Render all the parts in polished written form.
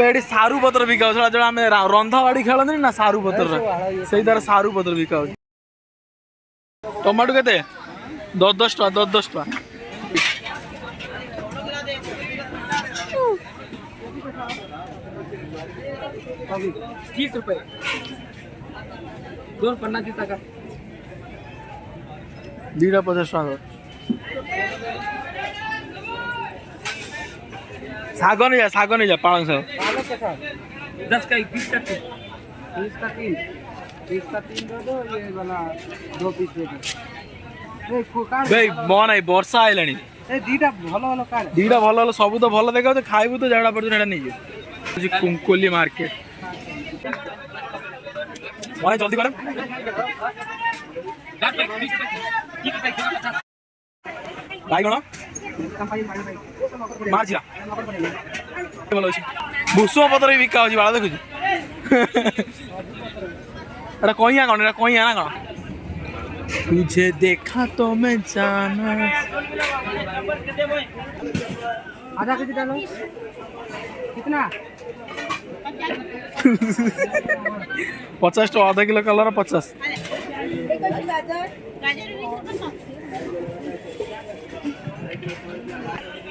ଏଠି ସାରୁ ପତ୍ର ବିକା ହଉଛି ଯୋଉ ଆମେ ରନ୍ଧା ବାଡି ଖେଳନ୍ତି ନା ସାରୁ ପତ୍ର ସେଇ ଦ୍ୱାରା ସାରୁ ପତ୍ର ବିକା ହଉଛି। ଟମାଟୋ କେତେ 10 ଟଙ୍କା 10 ଟଙ୍କା। 30 रुपये 2 पन्ना जूता का दीटा 50 टଙ୍କା। साग नहीं जा पालक साग 10 का 20 का 30 का 3 दे दो ये वाला 2 पीस दे दो भाई मन आई वर्षा आइलानी दीटा भल काट दीटा भल सब तो भल देखा खाइबू तो जड़ा पड़े नहीं कुंकोली मार्केट मन जल्दी कर बाइगण मार्जिरा भल अच्छे भूसुम पत्र भी बिका बाड़ा देखुଛୁ एटा कहिया कौन एटा कहिया ना कौन तुझे देखा तो मैं जाना आधा केजी डालो कितना 50 टका आधा किलो कलर 50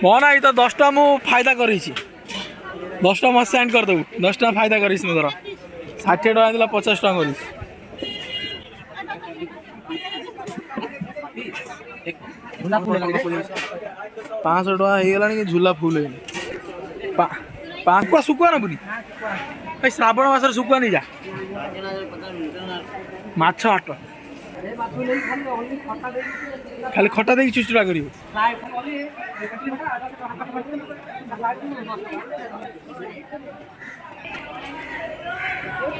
मन आई तो 10 टका मु फायदा करी 10 टका मत सेंड कर दू 10 टका फायदा करी धर 60 टका 50 टका करी 500 टका हो गला कि झूला फुल पाँच शुकुआ ना बुनी भाई श्रावण मास शुकुआ नहीं जा माछ 8 टका खाली खटा देकी चुचुड़ा कर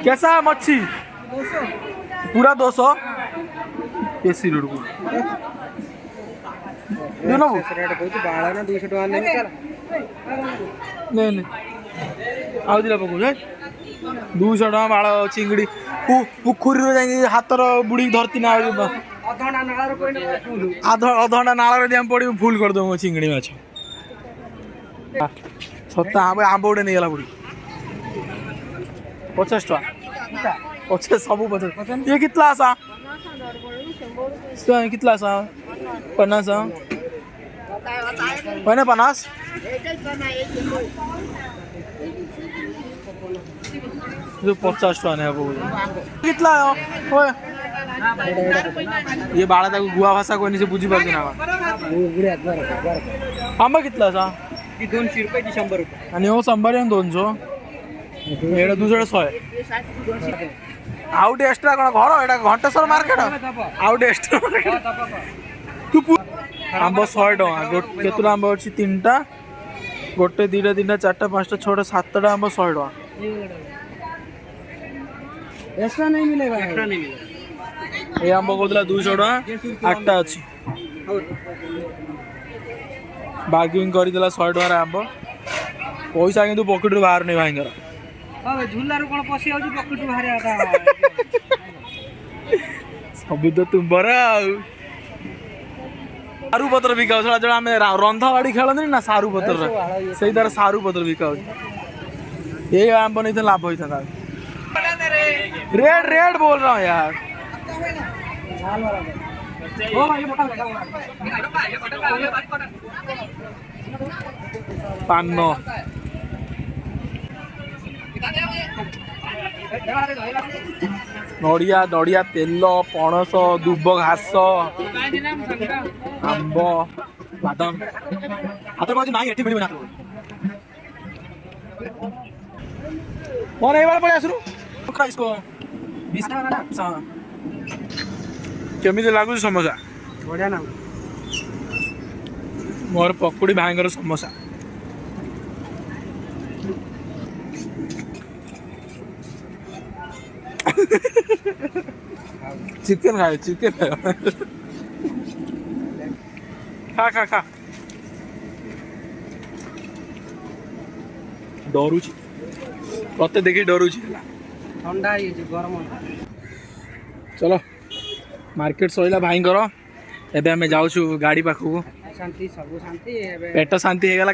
कैसा मच्छी पूरा 200 एसी रोड को नहीं आउ दिला पकड़ 200 टका बाड़ चिंगड़ी पुखुरी जाए हाथर बुड़ी धरती ना अधघंटा नाल पड़ी फुल कर दो चिंगड़ी माछ सत्ता आंब गोटे नहीं गला बुड़ी 50 टका 50 सब 50 ये कितना आसा कितना आसा 50 पहले 50 जो 50 टका नहीं कितना ये बाड़ा तक गुआ भाषा कोई से बुझी पारते ना आंबा कितला सा 200 रुपये 100 रुपये आणि हो 100 आणि 200 एडा दुसरा 100 आउट एक्स्ट्रा कोन घर एडा घंटेश्वर मार्केट आउट एक्स्ट्रा तू आंबा 100 टका केतुला आंबा अछि 3टा गोटे 2टा 3टा 4टा 5टा 6टा 7टा आंबा 100 टका एक्स्ट्रा नहीं मिलेगा एक्स्ट्रा नहीं मिलेगा ये आंब कहला 200 टका 8टा अछि बार्गेनिंग कर 100 टका आंब पैसा किंतु पॉकेट रू बाहर नहीं भाईंगर हां झूला रू कोन पसी आउची पॉकेट रू बाहर आता सब तो तुम बरा सारू पत्र बिका हूँ जो आम रंधा बाड़ी खेलती ना सारू पत्र से द्वारा सारू पत्र बिका हूँ ये आम बन लाभ होता रेड रेड बोल रहा हूँ यार पान नड़िया नड़िया तेल पणस दुब घास आंब बादाम हाथ में ना ये मिल ना कौन ये पड़े आसरू इसको केमी लगुच समोसा बढ़िया ना मोर पकुड़ी भाईंगर समोसा चिकन खाए चिकन खा खा खा डरुची मत देखी डरुची ठंडा गरम चलो मार्केट सैला भाईंकर एबे आमे जाऊछु गाड़ी पाखु शांति सब शांति एबे पेट शांति हो गला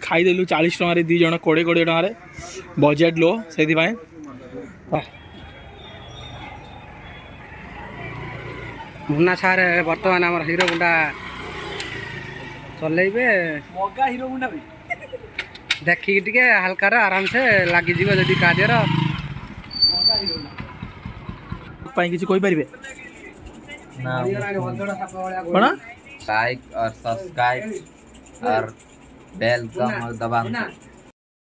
खाईदेलु 40 टकर दी जन 20 टकर बजेट लो से मुन्ना सार बर्तमान आम हिरो गुंडा चलेबे मगा हिरो गुंडा देखिए टिके हल्का आराम से लगी जीव जदि कार्यर किसी कोई परिबे कोना लाइक और सब्सक्राइब और बेल का दबाना।